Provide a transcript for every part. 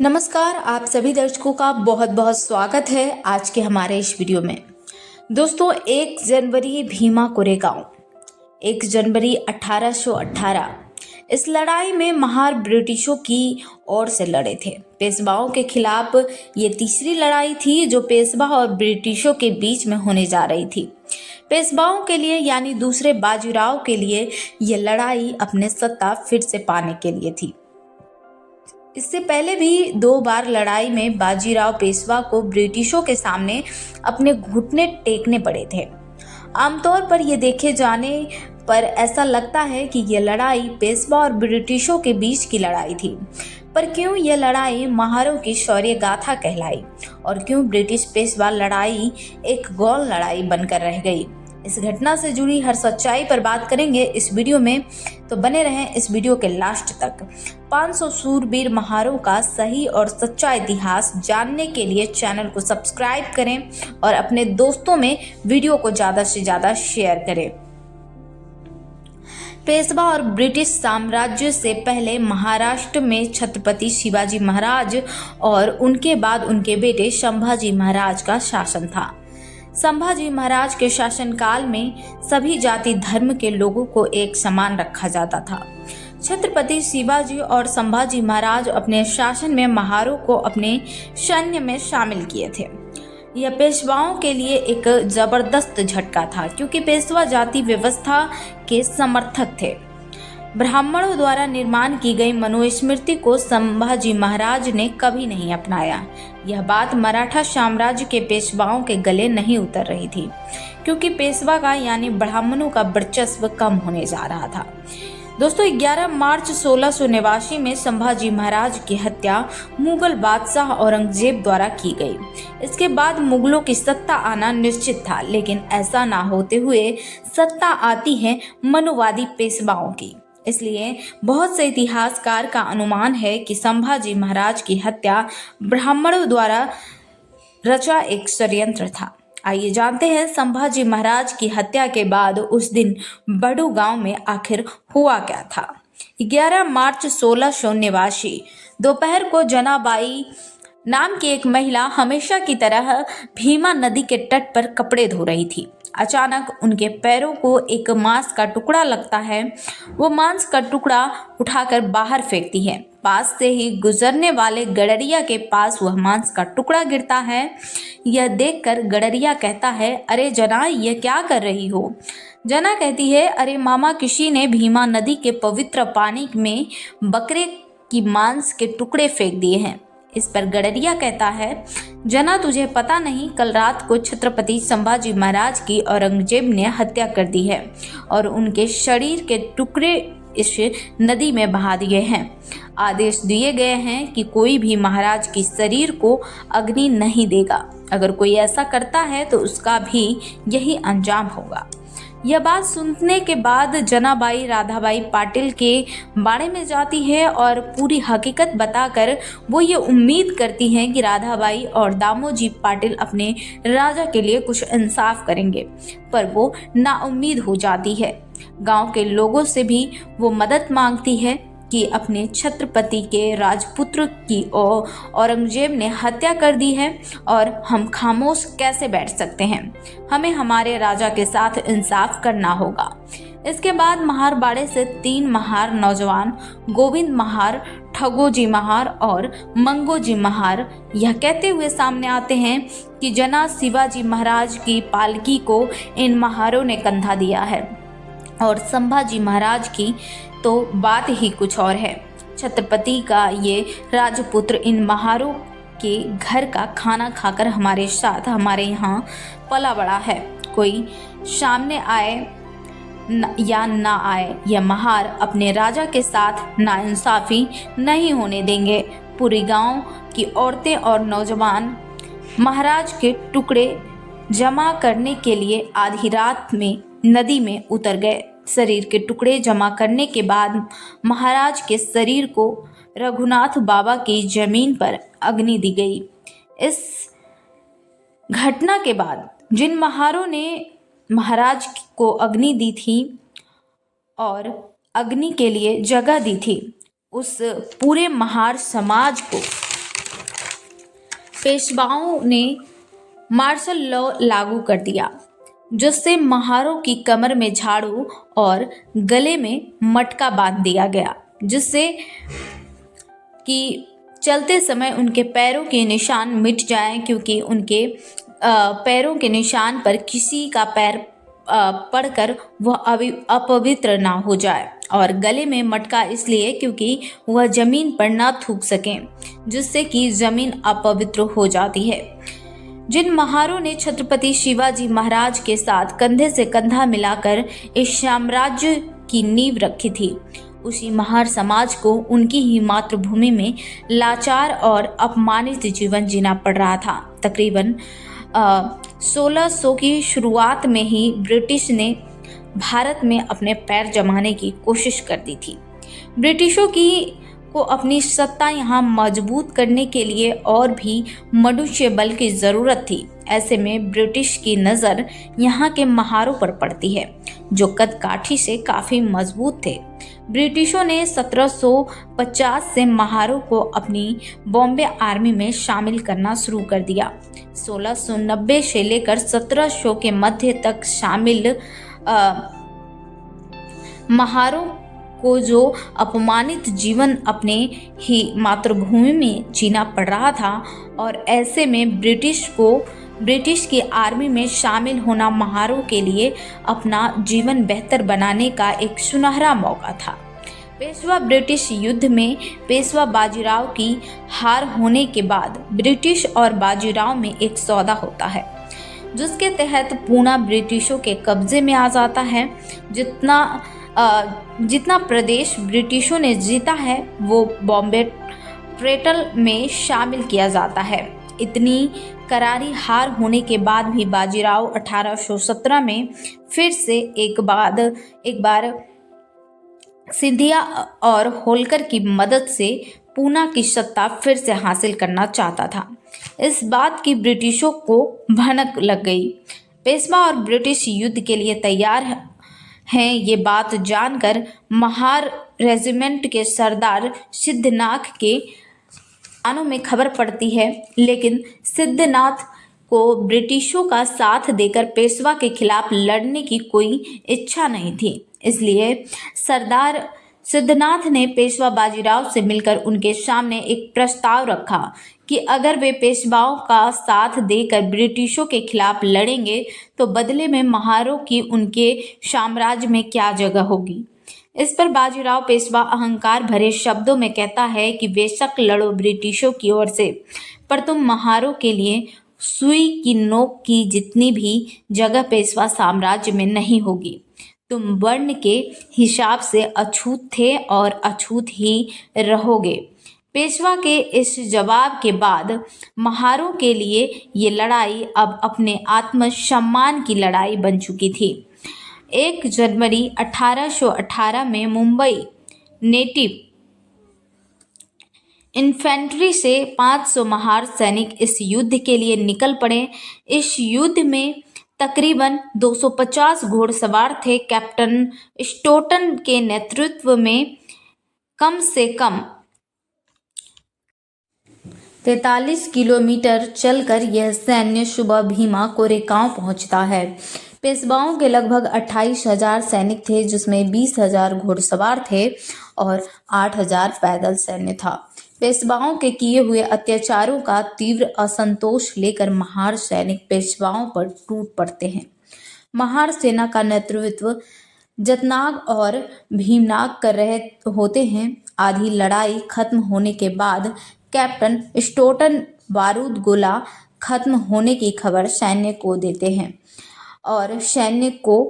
नमस्कार, आप सभी दर्शकों का बहुत बहुत स्वागत है आज के हमारे इस वीडियो में। दोस्तों, 1 जनवरी भीमा कोरेगांव 1 जनवरी 1818 इस लड़ाई में महार ब्रिटिशों की ओर से लड़े थे। पेशवाओं के खिलाफ ये तीसरी लड़ाई थी जो पेशवा और ब्रिटिशों के बीच में होने जा रही थी। पेशवाओं के लिए यानी दूसरे बाजीराव के लिए ये लड़ाई अपने सत्ता फिर से पाने के लिए थी। इससे पहले भी 2 बार लड़ाई में बाजीराव पेशवा को ब्रिटिशों के सामने अपने घुटने टेकने पड़े थे। आमतौर पर यह देखे जाने पर ऐसा लगता है कि यह लड़ाई पेशवा और ब्रिटिशों के बीच की लड़ाई थी, पर क्यों यह लड़ाई महारों की शौर्य गाथा कहलाई और क्यों ब्रिटिश पेशवा लड़ाई एक गौण लड़ाई बनकर रह गई। इस घटना से जुड़ी हर सच्चाई पर बात करेंगे इस वीडियो में, तो बने रहें इस वीडियो के लास्ट तक। 500 शूरवीर महारों का सही और सच्चा इतिहास जानने के लिए चैनल को सब्सक्राइब करें और अपने दोस्तों में वीडियो को ज़्यादा से ज़्यादा शेयर करें। पेशवा और ब्रिटिश साम्राज्य से पहले महाराष्ट्र में छत्रपति शिवाजी महाराज और उनके बाद उनके बेटे संभाजी महाराज का शासन था। संभाजी महाराज के शासनकाल में सभी जाति धर्म के लोगों को एक समान रखा जाता था। छत्रपति शिवाजी और संभाजी महाराज अपने शासन में महारों को अपने सैन्य में शामिल किए थे। यह पेशवाओं के लिए एक जबरदस्त झटका था क्योंकि पेशवा जाति व्यवस्था के समर्थक थे। ब्राह्मणों द्वारा निर्माण की गई मनुस्मृति को संभाजी महाराज ने कभी नहीं अपनाया। यह बात मराठा साम्राज्य के पेशवाओं के गले नहीं उतर रही थी क्योंकि पेशवा का यानी ब्राह्मणों का वर्चस्व कम होने जा रहा था। दोस्तों, 11 मार्च 1689 में संभाजी महाराज की हत्या मुगल बादशाह औरंगजेब द्वारा की गई। इसके बाद मुगलों की सत्ता आना निश्चित था, लेकिन ऐसा ना होते हुए सत्ता आती है मनुवादी पेशवाओं की। इसलिए बहुत से इतिहासकार का अनुमान है कि संभाजी महाराज की हत्या ब्राह्मणों द्वारा रचा एक षड्यंत्र था। आइए जानते हैं संभाजी महाराज की हत्या के बाद उस दिन बड़ू गांव में आखिर हुआ क्या था। 11 मार्च 1689 दोपहर को जनाबाई नाम की एक महिला हमेशा की तरह भीमा नदी के तट पर कपड़े धो रही थी। अचानक उनके पैरों को एक मांस का टुकड़ा लगता है। वो मांस का टुकड़ा उठाकर बाहर फेंकती है। पास से ही गुजरने वाले गडरिया के पास वह मांस का टुकड़ा गिरता है। यह देखकर गडरिया कहता है, अरे जना, ये क्या कर रही हो? जना कहती है, अरे मामा, किसी ने भीमा नदी के पवित्र पानी में बकरे की मांस के टुकड़े फेंक दिए हैं। इस पर गडरिया कहता है, जना, तुझे पता नहीं, कल रात को छत्रपति संभाजी महाराज की औरंगजेब ने हत्या कर दी है और उनके शरीर के टुकड़े इस नदी में बहा दिए हैं। आदेश दिए गए हैं कि कोई भी महाराज की शरीर को अग्नि नहीं देगा। अगर कोई ऐसा करता है तो उसका भी यही अंजाम होगा। यह बात सुनने के बाद जनाबाई राधाबाई पाटिल के बारे में जाती है और पूरी हकीकत बताकर वो ये उम्मीद करती हैं कि राधाबाई और दामोजी पाटिल अपने राजा के लिए कुछ इंसाफ करेंगे, पर वो नाउम्मीद हो जाती है। गांव के लोगों से भी वो मदद मांगती है कि अपने छत्रपति के राजपुत्र की औरंगजेब ने हत्या कर दी है और हम खामोश कैसे बैठ सकते हैं। हमें हमारे राजा के साथ इंसाफ करना होगा। इसके बाद महारबाड़े से 3 महार नौजवान गोविंद महार, ठगोजी महार और मंगोजी महार यह कहते हुए सामने आते हैं कि जना, शिवाजी महाराज की पालकी को इन महारों ने कंधा दिया है और संभाजी महाराज की तो बात ही कुछ और है। छत्रपति का ये राजपुत्र इन महारों के घर का खाना खाकर हमारे साथ हमारे यहाँ पला बड़ा है। कोई सामने आए या ना आए, यह महार अपने राजा के साथ नाइंसाफी नहीं होने देंगे। पूरी गांव की औरतें और नौजवान महाराज के टुकड़े जमा करने के लिए आधी रात में नदी में उतर गए। शरीर के टुकड़े जमा करने के बाद महाराज के शरीर को रघुनाथ बाबा की जमीन पर अग्नि दी गई। इस घटना के बाद जिन महारों ने महाराज को अग्नि दी थी और अग्नि के लिए जगह दी थी, उस पूरे महार समाज को पेशवाओं ने मार्शल लॉ लागू कर दिया, जिससे महारों की कमर में झाड़ू और गले में मटका बांध दिया गया, जिससे कि चलते समय उनके पैरों के निशान मिट जाएं, क्योंकि उनके पैरों के निशान पर किसी का पैर पड़कर वह अपवित्र ना हो जाए। और गले में मटका इसलिए क्योंकि वह जमीन पर ना थूक सकें, जिससे कि जमीन अपवित्र हो जाती है। जिन महारों ने छत्रपति शिवाजी महाराज के साथ कंधे से कंधा मिलाकर इस साम्राज्य की नींव रखी थी, उसी महार समाज को उनकी ही मातृभूमि में लाचार और अपमानित जीवन जीना पड़ रहा था। तकरीबन 1600 की शुरुआत में ही ब्रिटिश ने भारत में अपने पैर जमाने की कोशिश कर दी थी। ब्रिटिशों को अपनी सत्ता यहाँ मजबूत करने के लिए और भी मनुष्य बल की ज़रूरत थी। ऐसे में ब्रिटिश की नज़र यहाँ के महारों पर पड़ती है, जो कद काठी से काफ़ी मजबूत थे। ब्रिटिशों ने 1750 से महारों को अपनी बॉम्बे आर्मी में शामिल करना शुरू कर दिया। 1690 से लेकर 1700 के मध्य तक शामिल महारों को जो अपमानित जीवन अपने ही मातृभूमि में जीना पड़ रहा था, और ऐसे में ब्रिटिश की आर्मी में शामिल होना महारों के लिए अपना जीवन बेहतर बनाने का एक सुनहरा मौका था। पेशवा ब्रिटिश युद्ध में पेशवा बाजीराव की हार होने के बाद ब्रिटिश और बाजीराव में एक सौदा होता है, जिसके तहत पूना ब्रिटिशों के कब्जे में आ जाता है। जितना प्रदेश ब्रिटिशों ने जीता है वो बॉम्बे ट्रेटल में शामिल किया जाता है। इतनी करारी हार होने के बाद भी बाजीराव 1817 में फिर से एक बार सिंधिया और होलकर की मदद से पूना की सत्ता फिर से हासिल करना चाहता था। इस बात की ब्रिटिशों को भनक लग गई। पेशवा और ब्रिटिश युद्ध के लिए तैयार हैं, ये बात जानकर महार रेजिमेंट के सरदार सिद्धनाथ के कानों में खबर पड़ती है, लेकिन सिद्धनाथ को ब्रिटिशों का साथ देकर पेशवा के खिलाफ लड़ने की कोई इच्छा नहीं थी। इसलिए सरदार सिद्धनाथ ने पेशवा बाजीराव से मिलकर उनके सामने एक प्रस्ताव रखा कि अगर वे पेशवाओं का साथ देकर ब्रिटिशों के खिलाफ लड़ेंगे तो बदले में महारों की उनके साम्राज्य में क्या जगह होगी। इस पर बाजीराव पेशवा अहंकार भरे शब्दों में कहता है कि बेशक लड़ो ब्रिटिशों की ओर से, पर तुम महारों के लिए सुई की नोक की जितनी भी जगह पेशवा साम्राज्य में नहीं होगी। तुम वर्ण के हिसाब से अछूत थे और अछूत ही रहोगे। पेशवा के इस जवाब के बाद महारों के लिए ये लड़ाई अब अपने आत्मसम्मान की लड़ाई बन चुकी थी। 1 जनवरी 1818 में मुंबई नेटिव इन्फेंट्री से 500 महार सैनिक इस युद्ध के लिए निकल पड़े। इस युद्ध में तकरीबन 250 घोड़सवार थे। कैप्टन स्टोटन के नेतृत्व में कम से कम 43 किलोमीटर चलकर यह सैन्य सुबह भीमा कोरेगांव पहुंचता है। पेशवाओं के लगभग 28,000 सैनिक थे, जिसमें 20,000 घोड़सवार थे और 8,000 पैदल सैन्य था। पेशवाओं के किए हुए अत्याचारों का तीव्र असंतोष लेकर महार सैनिक पेशवाओं पर टूट पड़ते हैं। महार सेना का नेतृत्व जतनाग और भीमनाग कर रहे होते हैं। आधी लड़ाई खत्म होने के बाद कैप्टन स्टोटन बारूद गोला खत्म होने की खबर सैन्य को देते हैं और सैन्य को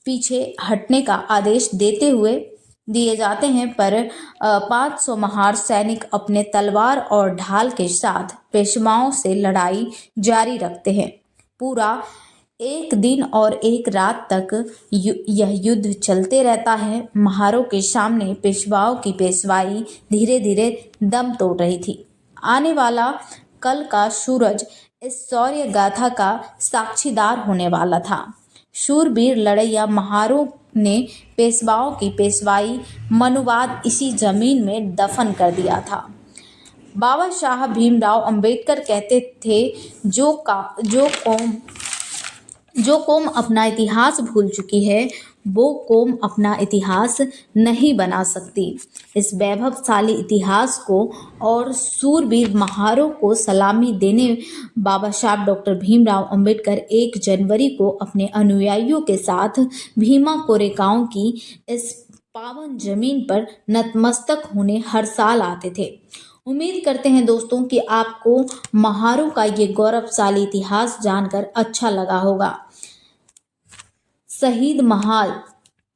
पीछे हटने का आदेश दिए जाते हैं, पर 500 महार सैनिक अपने तलवार और ढाल के साथ पेशवाओं से लड़ाई जारी रखते हैं। पूरा एक दिन और एक रात तक यह युद्ध चलते रहता है। महारों के सामने पेशवाओं की पेशवाई धीरे धीरे दम तोड़ रही थी। आने वाला कल का सूरज इस शौर्य गाथा का साक्षीदार होने वाला था। शूरवीर लड़ैया महारों ने पेशवाओं की पेशवाई मनुवाद इसी जमीन में दफन कर दिया था। बाबा साहब भीमराव अंबेडकर कहते थे, जो कौम अपना इतिहास भूल चुकी है वो कौम अपना इतिहास नहीं बना सकती। इस वैभवशाली इतिहास को और सूरवीर महारों को सलामी देने बाबा साहब डॉक्टर भीमराव अंबेडकर 1 जनवरी को अपने अनुयायियों के साथ भीमा कोरेगांव की इस पावन जमीन पर नतमस्तक होने हर साल आते थे। उम्मीद करते हैं दोस्तों कि आपको महारों का ये गौरवशाली इतिहास जानकर अच्छा लगा होगा। शहीद महान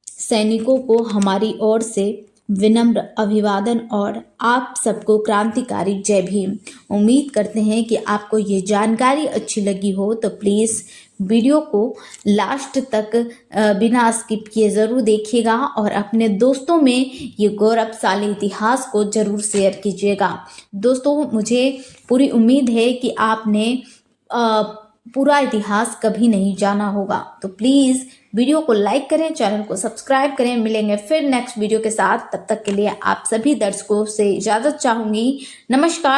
सैनिकों को हमारी ओर से विनम्र अभिवादन और आप सबको क्रांतिकारी जय भीम। उम्मीद करते हैं कि आपको ये जानकारी अच्छी लगी हो तो प्लीज़ वीडियो को लास्ट तक बिना स्किप किए ज़रूर देखिएगा और अपने दोस्तों में ये गौरवशाली इतिहास को ज़रूर शेयर कीजिएगा। दोस्तों, मुझे पूरी उम्मीद है कि आपने पूरा इतिहास कभी नहीं जाना होगा, तो प्लीज़ वीडियो को लाइक करें, चैनल को सब्सक्राइब करें। मिलेंगे फिर नेक्स्ट वीडियो के साथ, तब तक के लिए आप सभी दर्शकों से इजाज़त चाहूँगी। नमस्कार।